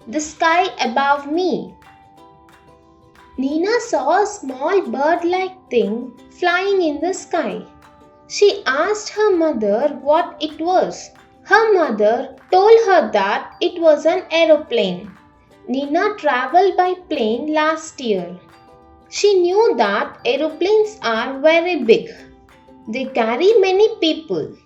the sky above me. Nina saw a small bird-like thing flying in the sky. She asked her mother what it was. Her mother told her that it was an aeroplane. Nina traveled by plane last year. She knew that aeroplanes are very big. They carry many people.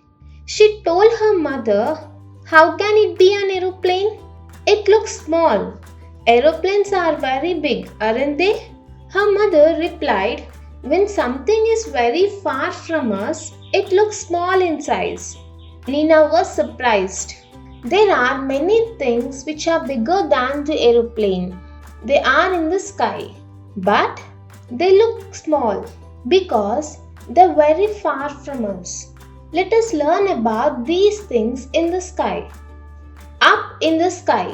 She told her mother, "How can it be an aeroplane? It looks small. Aeroplanes are very big, aren't they?" Her mother replied, "When something is very far from us, it looks small in size." Nina was surprised. There are many things which are bigger than the aeroplane. They are in the sky, but they look small because they're very far from us. Let us learn about these things in the sky. Up in the sky.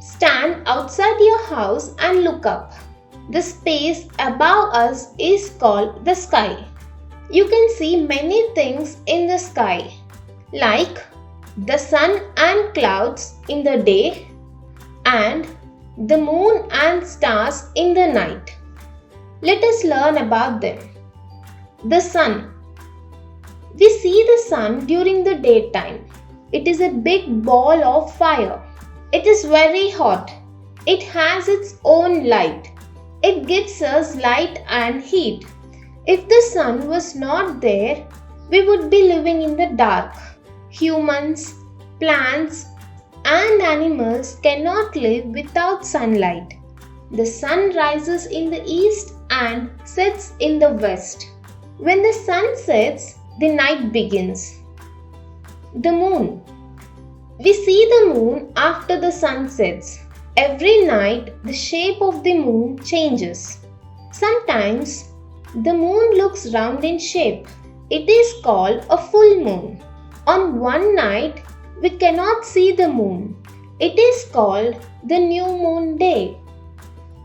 Stand outside your house and look up. The space above us is called the sky. You can see many things in the sky, like the sun and clouds in the day and the moon and stars in the night. Let us learn about them. The sun. We see the sun during the daytime. It is a big ball of fire. It is very hot. It has its own light. It gives us light and heat. If the sun was not there, we would be living in the dark. Humans, plants, and animals cannot live without sunlight. The sun rises in the east and sets in the west. When the sun sets, the night begins. The moon. We see the moon after the sun sets. Every night, the shape of the moon changes. Sometimes, the moon looks round in shape. It is called a full moon. On one night, we cannot see the moon. It is called the new moon day.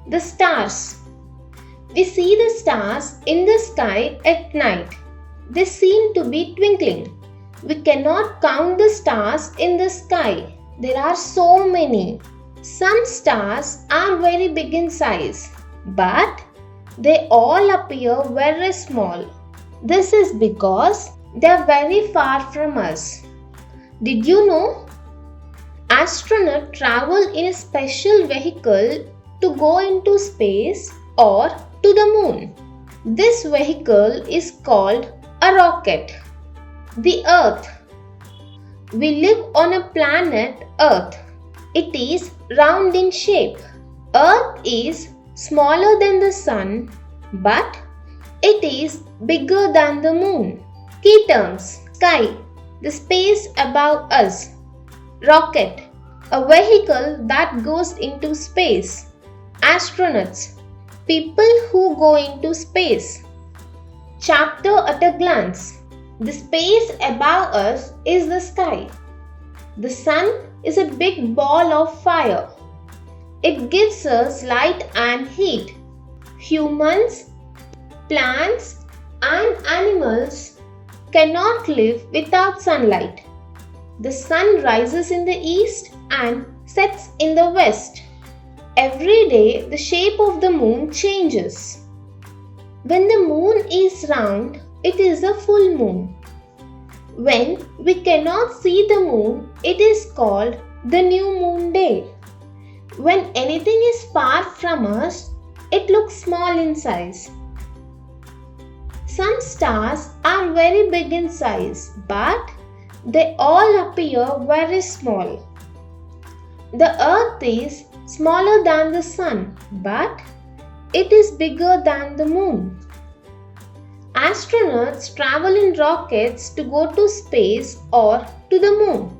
The stars. We see the stars in the sky at night. They seem to be twinkling. We cannot count the stars in the sky. There are so many. Some stars are very big in size, but they all appear very small. This is because they are very far from us. Did you know? Astronauts travel in a special vehicle to go into space or to the moon. This vehicle is called a rocket. The Earth. We live on a planet Earth. It is round in shape. Earth is smaller than the sun, but it is bigger than the moon. Key terms: sky, the space above us; rocket, a vehicle that goes into space; astronauts, people who go into space. Chapter at a glance. The space above us is the sky. The sun is a big ball of fire. It gives us light and heat. Humans, plants, and animals cannot live without sunlight. The sun rises in the east and sets in the west. Every day, the shape of the moon changes. When the moon is round, it is a full moon. When we cannot see the moon, it is called the new moon day. When anything is far from us, it looks small in size. Some stars are very big in size, but they all appear very small. The earth is smaller than the sun, but it is bigger than the moon. Astronauts travel in rockets to go to space or to the moon.